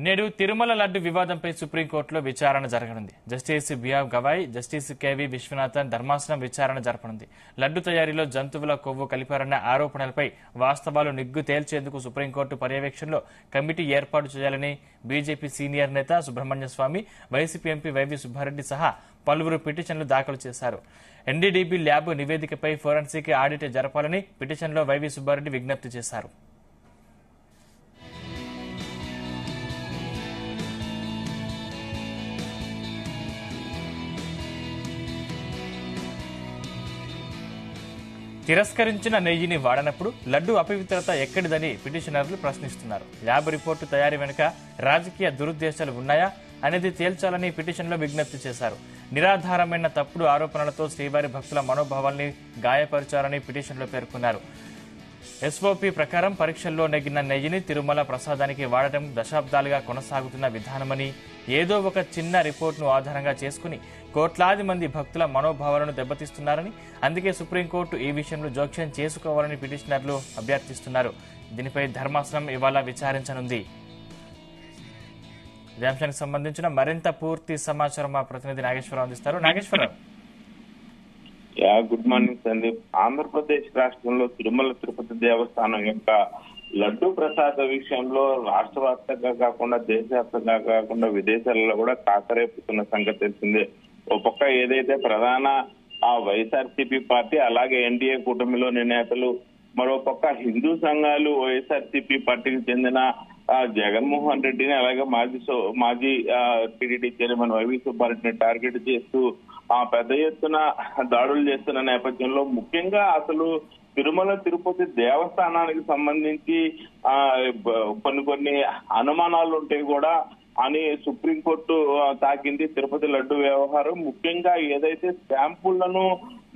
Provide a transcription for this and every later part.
నేడు తిరుమల లడ్డు వివాదంపై సుప్రీంకోర్టులో విచారణ జరగనుంది. Justice B R Gavai, justice K V Viswanathan ధర్మాసనం విచారణ జరపనుంది. లడ్డు తయారీలో జంతువుల కొవ్వు కలిపారన్న ఆరోపణలపై వాస్తవాలు నిగ్గు తేల్చేందుకు సుప్రీంకోర్టు పర్యవేక్షణలో కమిటీ ఏర్పాటు చేయాలని బీజేపీ సీనియర్ నేత సుబ్రహ్మణ్య స్వామి, వైసీపీ ఎంపీ వైవి సుబ్బారెడ్డి సహా పలువురు పిటిషన్లు దాఖలు చేశారు. ఎన్డీడీబీ ల్యాబ్ నివేదికపై ఫోరెన్సిక్ ఆడిట్ జరపాలని పిటిషన్లో వైవి సుబ్బారెడ్డి విజ్ఞప్తి చేశారు. తిరస్కరించిన నెయ్యిని వాడనప్పుడు లడ్డు అపవిత్రత ఎక్కడిదని పిటిషనర్లు ప్రశ్నిస్తున్నారు. ల్యాబ్ రిపోర్టు తయారీ వెనుక రాజకీయ దురుద్దేశాలు ఉన్నాయా అనేది తేల్చాలని పిటిషన్లో విజ్ఞప్తి చేశారు. నిరాధారమైన తప్పుడు ఆరోపణలతో శ్రీవారి భక్తుల మనోభావాల్ని గాయపరిచారని పిటిషన్లో పేర్కొన్నారు. ఎస్ఓపీ ప్రకారం పరీక్షల్లో నెగ్గిన నెయ్యిని తిరుమల ప్రసాదానికి వాడటం దశాబ్దాలుగా కొనసాగుతున్న విధానమని, ఏదో ఒక చిన్న రిపోర్టును ఆధారంగా చేసుకుని కోట్లాది మంది భక్తుల మనోభావాలను దెబ్బతీస్తున్నారని, అందుకే సుప్రీంకోర్టు ఈ విషయంలో జోక్యం చేసుకోవాలని పిటిషనర్లు అభ్యర్థిస్తున్నారు. దీనిపై ధర్మాసనం ఇవాళ విచారించనుంది. ఇదే అంశానికి సంబంధించిన మరింత పూర్తి సమాచారం మా ప్రతినిధి నాగేశ్వరరావు అందిస్తారు. Nageswararao, good morning Sandeep. ఆంధ్రప్రదేశ్ రాష్ట్రంలో తిరుమల తిరుపతి దేవస్థానం యొక్క లడ్డు ప్రసాద విషయంలో రాష్ట్ర వ్యాప్తంగా కాకుండా దేశవ్యాప్తంగా కాకుండా విదేశాలలో కూడా కాకరేపుతున్న సంగతి తెలిసిందే. ఓ పక్క ఏదైతే ప్రధాన వైఎస్ఆర్సీపీ పార్టీ అలాగే ఎన్డీఏ కూటమిలోని నేతలు, మరో పక్క హిందూ సంఘాలు వైఎస్ఆర్సీపీ పార్టీకి చెందిన జగన్మోహన్ రెడ్డిని అలాగే మాజీ టీడీడీ చైర్మన్ వైవి సుబ్బారెడ్డిని టార్గెట్ చేస్తూ పెద్ద ఎత్తున దాడులు చేస్తున్న నేపథ్యంలో ముఖ్యంగా అసలు తిరుమల తిరుపతి దేవస్థానానికి సంబంధించి కొన్ని అనుమానాలు ఉంటే కూడా అని సుప్రీంకోర్టు తాకింది. తిరుపతి లడ్డు వ్యవహారం ముఖ్యంగా ఏదైతే శాంపుళ్లను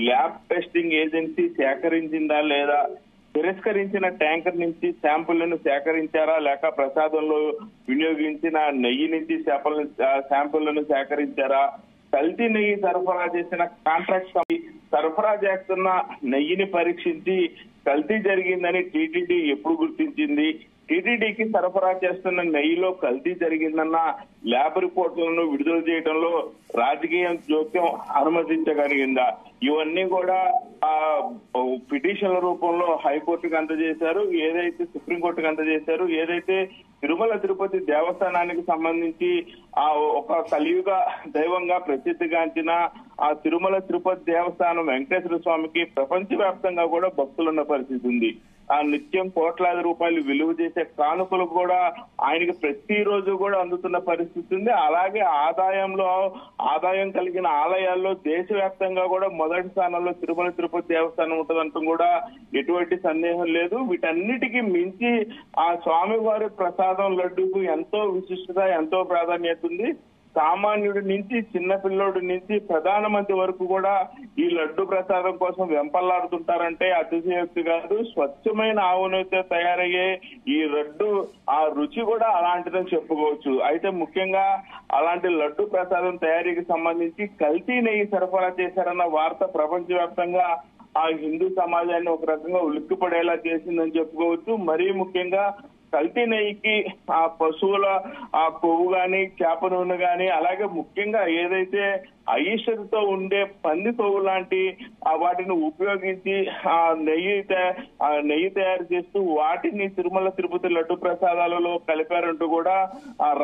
ల్యాబ్ టెస్టింగ్ ఏజెన్సీ సేకరించిందా లేదా, తిరస్కరించిన ట్యాంకర్ నుంచి శాంపుళ్లను సేకరించారా లేక ప్రసాదంలో వినియోగించిన నెయ్యి నుంచి శాంపుళ్లను సేకరించారా, కల్తీ నెయ్యి సరఫరా చేసిన కాంట్రాక్ట్ సరఫరా చేస్తున్న నెయ్యిని పరీక్షించి కల్తీ జరిగిందని టీటీడీ ఎప్పుడు గుర్తించింది, టీటీడీకి సరఫరా చేస్తున్న నెయ్యిలో కల్తీ జరిగిందన్న ల్యాబ్ రిపోర్టులను విడుదల చేయడంలో రాజకీయ జోక్యం అనుమతించగలిగిందా, ఇవన్నీ కూడా పిటిషన్ల రూపంలో హైకోర్టుకు అందజేశారు, ఏదైతే సుప్రీంకోర్టుకు అందజేశారు. ఏదైతే తిరుమల తిరుపతి దేవస్థానానికి సంబంధించి ఒక కలియుగ దైవంగా ప్రసిద్ధిగాంచిన ఆ తిరుమల తిరుపతి దేవస్థానం వెంకటేశ్వర స్వామికి ప్రపంచవ్యాప్తంగా కూడా భక్తులున్న పరిస్థితి ఉంది. నిత్యం కోట్లాది రూపాయలు విలువ చేసే కానుకలు కూడా ఆయనకి ప్రతిరోజు కూడా అందుతున్న పరిస్థితి ఉంది. అలాగే ఆదాయం కలిగిన ఆలయాల్లో దేశవ్యాప్తంగా కూడా మొదటి స్థానంలో తిరుమల తిరుపతి దేవస్థానం ఉంటుందంటూ కూడా ఎటువంటి సందేహం లేదు. వీటన్నిటికీ మించి ఆ స్వామివారి ప్రసాదం లడ్డూకు ఎంతో విశిష్టత, ఎంతో ప్రాధాన్యత ఉంది. సామాన్యుడి నుంచి చిన్నపిల్లోడి నుంచి ప్రధానమంత్రి వరకు కూడా ఈ లడ్డు ప్రసాదం కోసం వెంపల్లాడుతుంటారంటే అతిశయోక్తి కాదు. స్వచ్ఛమైన ఆవునైతే తయారయ్యే ఈ లడ్డు ఆ రుచి కూడా అలాంటిదని చెప్పుకోవచ్చు. అయితే ముఖ్యంగా అలాంటి లడ్డు ప్రసాదం తయారీకి సంబంధించి కల్తీ నెయ్యి సరఫరా చేశారన్న వార్త ప్రపంచవ్యాప్తంగా ఆ హిందూ సమాజాన్ని ఒక రకంగా ఉలిక్కిపడేలా చేసిందని చెప్పుకోవచ్చు. మరీ ముఖ్యంగా కల్తీ నెయ్యికి ఆ పశువుల కొవ్వు గాని, చేప నూనె గాని, అలాగే ముఖ్యంగా ఏదైతే అయిష్టతతో ఉండే పంది కొవ్వు లాంటి వాటిని ఉపయోగించి నెయ్యి తయారు చేస్తూ వాటిని తిరుమల తిరుపతి లడ్డు ప్రసాదాలలో కలిపారంటూ కూడా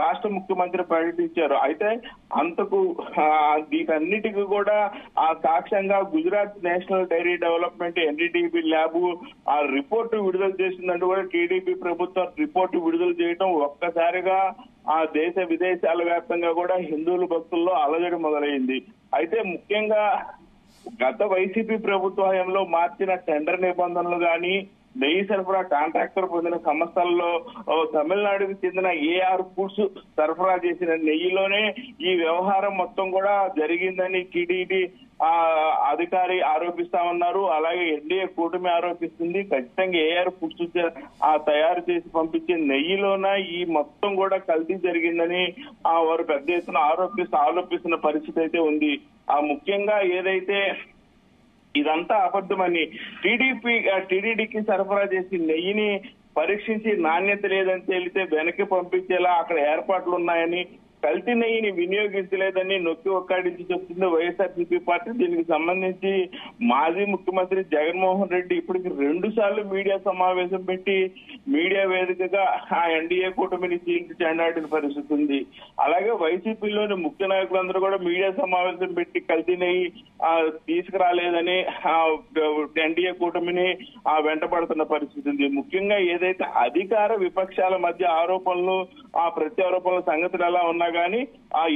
రాష్ట్ర ముఖ్యమంత్రి ప్రకటించారు. అయితే అంతకు వీటన్నిటికీ కూడా సాక్ష్యంగా Gujarat national dairy development NDDB lab ఆ రిపోర్టు విడుదల చేసిందంటూ కూడా టీడీపీ ప్రభుత్వం రిపోర్టు విడుదల చేయడం ఒక్కసారిగా ఆ దేశ విదేశాల వ్యాప్తంగా కూడా హిందువుల భక్తుల్లో అలజడి మొదలైంది. అయితే ముఖ్యంగా గత వైసీపీ ప్రభుత్వ హయాంలో మార్చిన టెండర్ నిబంధనలు గాని, నెయ్యి సరఫరా కాంట్రాక్టర్ పొందిన సంస్థల్లో తమిళనాడుకు చెందిన ఏఆర్ ఫుడ్స్ సరఫరా చేసిన నెయ్యిలోనే ఈ వ్యవహారం మొత్తం కూడా జరిగిందని టీటీడీ అధికారి ఆరోపిస్తా ఉన్నారు. అలాగే ఎన్డీఏ కూటమి ఆరోపిస్తుంది. ఖచ్చితంగా ఏఆర్ ఫుడ్స్ తయారు చేసి పంపించే నెయ్యిలోన ఈ మొత్తం కూడా కల్తీ జరిగిందని వారు పెద్ద ఎత్తున ఆరోపిస్తున్న పరిస్థితి అయితే ఉంది. ముఖ్యంగా ఏదైతే ఇదంతా అబద్ధమని టీడీడీకి సరఫరా చేసి నెయ్యిని పరీక్షించి నాణ్యత లేదని తేలితే వెనక్కి పంపించేలా అక్కడ ఏర్పాట్లు ఉన్నాయని, కల్తీ నెయ్యిని వినియోగించలేదని నొక్కి ఒక్కాడించి చెప్తుంది వైఎస్ఆర్సీపీ పార్టీ. దీనికి సంబంధించి మాజీ ముఖ్యమంత్రి జగన్మోహన్ రెడ్డి ఇప్పటికి 2 సార్లు మీడియా సమావేశం పెట్టి మీడియా వేదికగా ఆ ఎన్డీఏ కూటమిని చీల్చి చెండాడిన పరిస్థితి ఉంది. అలాగే వైసీపీలోని ముఖ్య నాయకులందరూ కూడా మీడియా సమావేశం పెట్టి కల్తీ నెయ్యి తీసుకురాలేదని ఎన్డీఏ కూటమిని వెంటబడుతున్న పరిస్థితి ఉంది. ముఖ్యంగా ఏదైతే అధికార విపక్షాల మధ్య ఆరోపణలు ప్రత్యారోపణల సంగతులు ఎలా ఉన్నా కానీ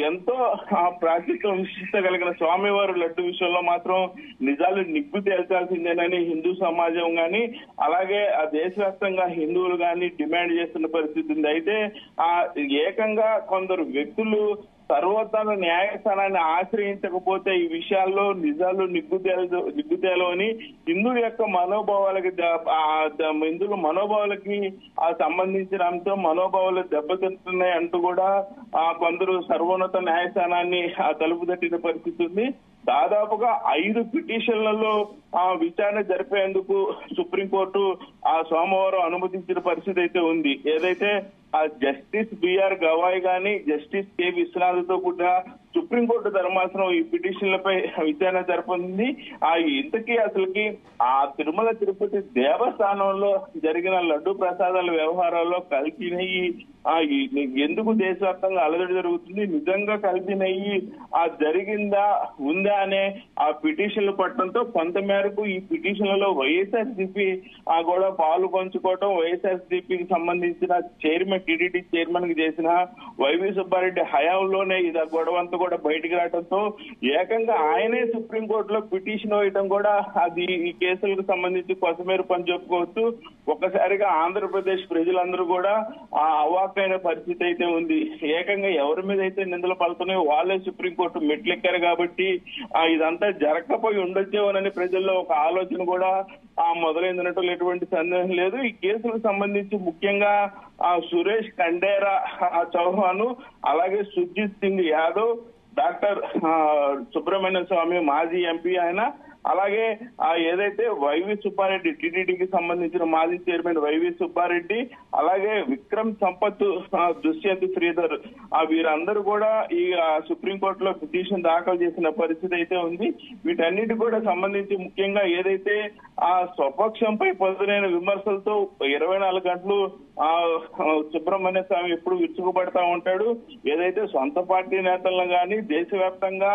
ఎంతో ప్రాకృతిక విశిష్ట కలిగిన స్వామివారు లడ్డు విషయంలో మాత్రం నిజాలు నిగ్గు తేల్చాల్సిందేనని హిందూ సమాజం గాని అలాగే దేశవ్యాప్తంగా హిందువులు గాని డిమాండ్ చేస్తున్న పరిస్థితి ఉంది. అయితే ఏకంగా కొందరు వ్యక్తులు సర్వోత్తమ న్యాయస్థానాన్ని ఆశ్రయించకపోతే ఈ విషయాల్లో నిజాలు నిగ్గుతేలని హిందువుల యొక్క మనోభావాలకి సంబంధించిన అంశం మనోభావాలు దెబ్బతింటున్నాయి అంటూ కూడా కొందరు సర్వోన్నత న్యాయస్థానాన్ని తలుపు తట్టిన పరిస్థితి ఉంది. దాదాపుగా 5 పిటిషన్లలో విచారణ జరిపేందుకు సుప్రీంకోర్టు సోమవారం అనుమతించిన పరిస్థితి అయితే ఉంది. ఏదైతే జస్టిస్ బిఆర్ గవాయ్ గాని జస్టిస్ కె విశ్వనాథ్ తో కూడా సుప్రీంకోర్టు ధర్మాసనం ఈ పిటిషన్లపై విచారణ జరపనుంది. ఇంతకీ అసలుకి తిరుమల తిరుపతి దేవస్థానంలో జరిగిన లడ్డు ప్రసాదాల వ్యవహారాల్లో కల్తీ నెయ్యి ఎందుకు దేశవ్యాప్తంగా అలజడి జరుగుతుంది, నిజంగా కల్తీ నెయ్యి జరిగిందా ఉందా అనే పిటిషన్లు పట్టడంతో కొంతమేరకు ఈ పిటిషన్లలో వైఎస్ఆర్సీపీ కూడా పాలు పంచుకోవటం, వైఎస్ఆర్సీపీకి సంబంధించిన చైర్మన్ టీడీటీ చైర్మన్ కి చేసిన వైవి సుబ్బారెడ్డి హయాంలోనే ఇది గొడవంతా కూడా బయటికి రావడంతో ఏకంగా ఆయనే సుప్రీంకోర్టులో పిటిషన్ వేయడం కూడా అది ఈ కేసులకు సంబంధించి కొసమేరు పని చెప్పుకోవచ్చు. ఒక్కసారిగా ఆంధ్రప్రదేశ్ ప్రజలందరూ కూడా అవాక్కైన పరిస్థితి అయితే ఉంది. ఏకంగా ఎవరి మీద అయితే నిందలు పడుతున్నాయో వాళ్ళే సుప్రీంకోర్టు మెట్లెక్కారు కాబట్టి ఇదంతా జరగకపోయి ఉండొచ్చేమోనని ప్రజల్లో ఒక ఆలోచన కూడా మొదలైందన్నట్టు ఎటువంటి సందేహం లేదు. ఈ కేసులకు సంబంధించి ముఖ్యంగా సురేష్ కండేరా చౌహాన్ అలాగే సుర్జిత్ సింగ్ యాదవ్, డాక్టర్ సుబ్రహ్మణ్య స్వామి మాజీ ఎంపీ ఆయన, అలాగే ఏదైతే వైవి సుబ్బారెడ్డి టీటీడీకి సంబంధించిన మాజీ చైర్మన్ వైవి సుబ్బారెడ్డి, అలాగే విక్రమ్ సంపత్, దుష్యంత్ శ్రీధర్ వీరందరూ కూడా ఈ సుప్రీంకోర్టులో పిటిషన్ దాఖలు చేసిన పరిస్థితి అయితే ఉంది. వీటన్నిటి కూడా సంబంధించి ముఖ్యంగా ఏదైతే స్వపక్షంపై పదునైన విమర్శలతో 24 గంటలు సుబ్రహ్మణ్య స్వామి ఎప్పుడు విరుచుకుపడతా ఉంటాడు. ఏదైతే సొంత పార్టీ నేతలను గాని దేశవ్యాప్తంగా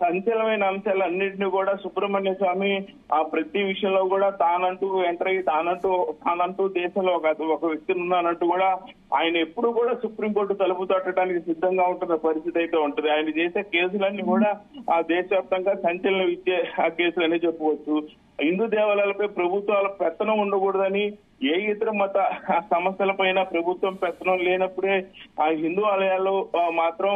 సంచలనమైన అంశాలన్నింటినీ కూడా సుబ్రహ్మణ్య స్వామి ప్రతి విషయంలో కూడా తానంటూ ఎంటర్ అయ్యి తానంటూ దేశంలో ఒక వ్యక్తిని ఉన్నానంటూ కూడా ఆయన ఎప్పుడు కూడా సుప్రీంకోర్టు తలుపు తట్టడానికి సిద్ధంగా ఉంటున్న పరిస్థితి అయితే ఉంటుంది. ఆయన చేసే కేసులన్నీ కూడా దేశవ్యాప్తంగా సంచలనం ఇచ్చే కేసులనే చెప్పుకోవచ్చు. హిందూ దేవాలయాలపై ప్రభుత్వాల పెత్తనం ఉండకూడదని, ఏ ఇతర మత సమస్యలపైన ప్రభుత్వం పెత్తనం లేనప్పుడే హిందూ ఆలయాలు మాత్రం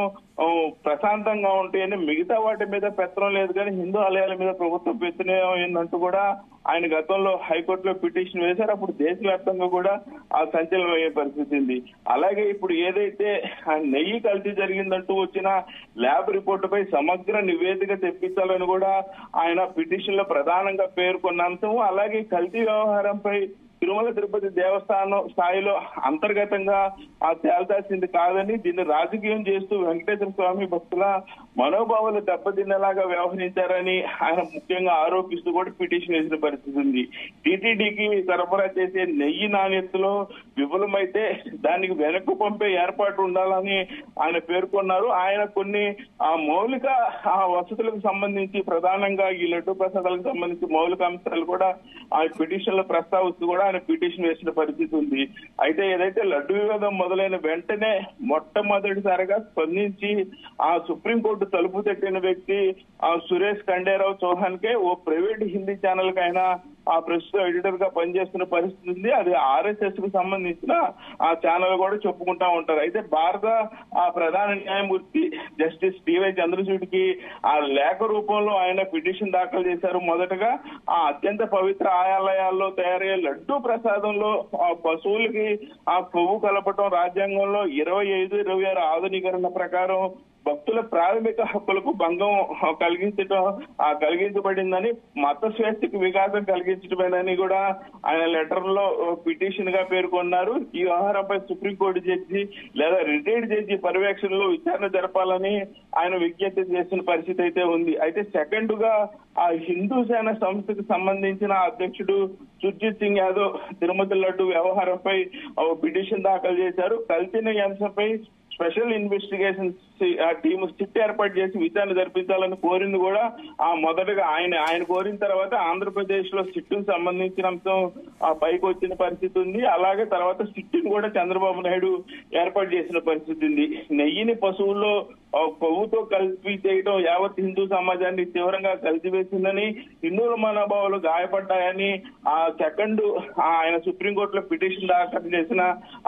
ప్రశాంతంగా ఉంటాయని, మిగతా వాటి మీద పెత్తనం లేదు కానీ హిందూ ఆలయాల మీద ప్రభుత్వం పెత్తనం అయిందంటూ కూడా ఆయన గతంలో హైకోర్టులో పిటిషన్ వేశారు. అప్పుడు దేశవ్యాప్తంగా కూడా సంచలనం అయ్యే పరిస్థితి ఉంది. అలాగే ఇప్పుడు ఏదైతే నెయ్యి కల్తీ జరిగిందంటూ వచ్చిన ల్యాబ్ రిపోర్టుపై సమగ్ర నివేదిక తెప్పించాలని కూడా ఆయన పిటిషన్ లో ప్రధానంగా పేర్కొన్న అంశం. అలాగే కల్తీ వ్యవహారంపై తిరుమల తిరుపతి దేవస్థానం స్థాయిలో అంతర్గతంగా తేల్చాల్సింది కాదని, దీన్ని రాజకీయం చేస్తూ వెంకటేశ్వర స్వామి భక్తుల మనోభావాలు దెబ్బతినేలాగా వ్యవహరించారని ఆయన ముఖ్యంగా ఆరోపిస్తూ కూడా పిటిషన్ వేసిన పరిస్థితి ఉంది. టీటీడీకి సరఫరా చేసే నెయ్యి నాణ్యతలో విఫలమైతే దానికి వెనక్కు పంపే ఏర్పాటు ఉండాలని ఆయన పేర్కొన్నారు. ఆయన కొన్ని మౌలిక వసతులకు సంబంధించి ప్రధానంగా ఈ లడ్డు ప్రసాదాలకు సంబంధించి మౌలిక అంశాలు కూడా ఆ పిటిషన్ లో ప్రస్తావిస్తూ కూడా ఆయన పిటిషన్ వేసిన పరిస్థితి ఉంది. అయితే ఏదైతే లడ్డు వివాదం మొదలైన వెంటనే మొట్టమొదటిసారిగా స్పందించి సుప్రీంకోర్టు తలుపు తట్టిన వ్యక్తి సురేష్ కండేరావు చౌహాన్ కే ఓ ప్రైవేట్ హిందీ ఛానల్ కి ఆయన ప్రస్తుతం ఎడిటర్ గా పనిచేస్తున్న పరిస్థితి ఉంది. అది ఆర్ఎస్ఎస్ కు సంబంధించిన ఛానల్ కూడా చెప్పుకుంటా ఉంటారు. అయితే భారత ప్రధాన న్యాయమూర్తి జస్టిస్ డివై చంద్రచూడ్ కి లేఖ రూపంలో ఆయన పిటిషన్ దాఖలు చేశారు. మొదటగా అత్యంత పవిత్ర ఆలయాల్లో తయారయ్యే లడ్డు ప్రసాదంలో పశువులకి కొవ్వు కలపటం రాజ్యాంగంలో 25, 26 ఆధునీకరణ ప్రకారం భక్తుల ప్రాథమిక హక్కులకు భంగం కలిగించబడిందని, మత స్వేచ్ఛకు విఘాతం కలిగించడమేనని కూడా ఆయన లెటర్ లో పిటిషన్ గా పేర్కొన్నారు. ఈ వ్యవహారంపై సుప్రీంకోర్టు జడ్జి లేదా రిటైర్డ్ జడ్జి పర్యవేక్షణలో విచారణ జరపాలని ఆయన విజ్ఞప్తి చేసిన పరిస్థితి అయితే ఉంది. అయితే సెకండ్ గా ఆ హిందూ సేన సంస్థకు సంబంధించిన అధ్యక్షుడు సుర్జిత్ సింగ్ యాదవ్ తిరుమతి లడ్డు వ్యవహారంపై పిటిషన్ దాఖలు చేశారు. కల్తీ అంశంపై స్పెషల్ ఇన్వెస్టిగేషన్ టీమ్ సిట్ ఏర్పాటు చేసి విచారణ జరిపించాలని కోరింది కూడా మొదటగా ఆయన కోరిన తర్వాత ఆంధ్రప్రదేశ్ లో సిట్టుకు సంబంధించిన అంశం పైకి వచ్చిన పరిస్థితి ఉంది. అలాగే తర్వాత సిట్టును కూడా చంద్రబాబు నాయుడు ఏర్పాటు చేసిన పరిస్థితి ఉంది. నెయ్యిని పశువుల్లో కొవ్వుతో కలిపి చేయడం యావత్ హిందూ సమాజాన్ని తీవ్రంగా కలిసివేసిందని, హిందువుల మనోభావాలు గాయపడ్డాయని సెకండ్ ఆయన సుప్రీంకోర్టులో పిటిషన్ దాఖలు చేసిన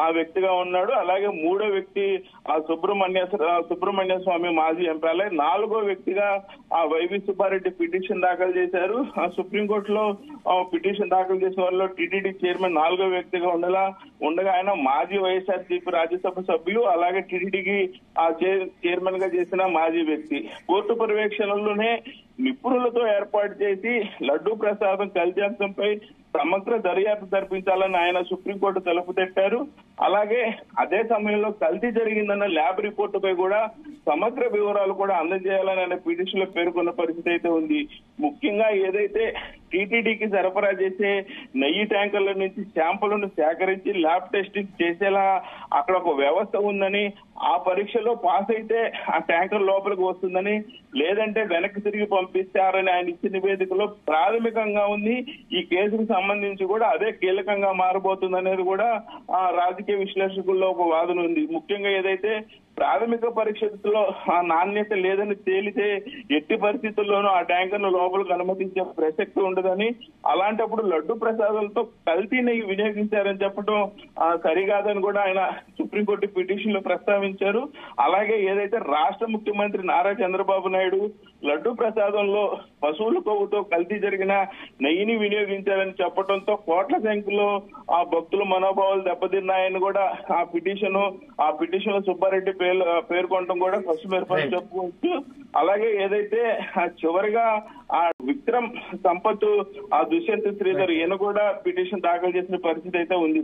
ఆ వ్యక్తిగా ఉన్నాడు. అలాగే మూడో వ్యక్తి సుబ్రహ్మణ్య స్వామి మాజీ ఎంపీ. అలాగే నాలుగో వ్యక్తిగా వైవి సుబ్బారెడ్డి పిటిషన్ దాఖలు చేశారు. సుప్రీంకోర్టులో పిటిషన్ దాఖలు చేసిన వాళ్ళు టీటీడీ చైర్మన్ నాలుగో వ్యక్తిగా ఉండగా ఆయన మాజీ వైఎస్ఆర్సీపీ రాజ్యసభ సభ్యులు, అలాగే టీటీడీకి చైర్మన్ గా చేసిన మాజీ వ్యక్తి. కోర్టు పర్యవేక్షణలోనే నిపుణులతో ఏర్పాటు చేసి లడ్డూ ప్రసాదం కల్తీ అంశంపై సమగ్ర దర్యాప్తు జరిపించాలని ఆయన సుప్రీంకోర్టు తలుపు తట్టారు. అలాగే అదే సమయంలో కల్తీ జరిగిందన్న ల్యాబ్ రిపోర్టుపై కూడా సమగ్ర వివరాలు కూడా అందజేయాలని ఆయన పిటిషన్ లో పేర్కొన్న పరిస్థితి అయితే ఉంది. ముఖ్యంగా ఏదైతే టీటీడీకి సరఫరా చేసే నెయ్యి ట్యాంకర్ల నుంచి శాంపుల్ను సేకరించి ల్యాబ్ టెస్టింగ్ చేసేలా అక్కడ ఒక వ్యవస్థ ఉందని, ఆ పరీక్షలో పాస్ అయితే ఆ ట్యాంకర్ లోపలికి వస్తుందని, లేదంటే వెనక్కి తిరిగి పంపిస్తారని ఆయన ఇచ్చిన నివేదికలో ప్రాథమికంగా ఉంది. ఈ కేసుకు సంబంధించి కూడా అదే కీలకంగా మారబోతుంది అనేది కూడా రాజకీయ విశ్లేషకుల్లో ఒక వాదన ఉంది. ముఖ్యంగా ఏదైతే ప్రాథమిక పరీక్షలో ఆ నాణ్యత లేదని తేలితే ఎట్టి పరిస్థితుల్లోనూ ఆ ట్యాంకర్ ను లోపలికి అనుమతించే ప్రసక్తి ఉండదని, అలాంటప్పుడు లడ్డు ప్రసాదాలతో కల్తీ నెయ్యి వినియోగించారని చెప్పడం సరికాదని కూడా ఆయన సుప్రీంకోర్టు పిటిషన్ లో ప్రస్తావించారు. అలాగే ఏదైతే రాష్ట్ర ముఖ్యమంత్రి నారా చంద్రబాబు నాయుడు లడ్డు ప్రసాదంలో పశువుల కొవ్వుతో కల్తీ జరిగిన నెయ్యిని వినియోగించారని చెప్పడంతో కోట్ల సంఖ్యలో ఆ భక్తుల మనోభావాలు దెబ్బతిన్నాయని కూడా ఆ పిటిషన్ లో సుబ్బారెడ్డి పేర్కొనడం కూడా ఫస్ట్ మేరపని చెప్పుకోవచ్చు. అలాగే ఏదైతే చివరిగా ఆ విక్రమ్ సంపత్, ఆ దుష్యంత్ శ్రీధర్ ఈయన కూడా పిటిషన్ దాఖలు చేసిన పరిస్థితి అయితే ఉంది.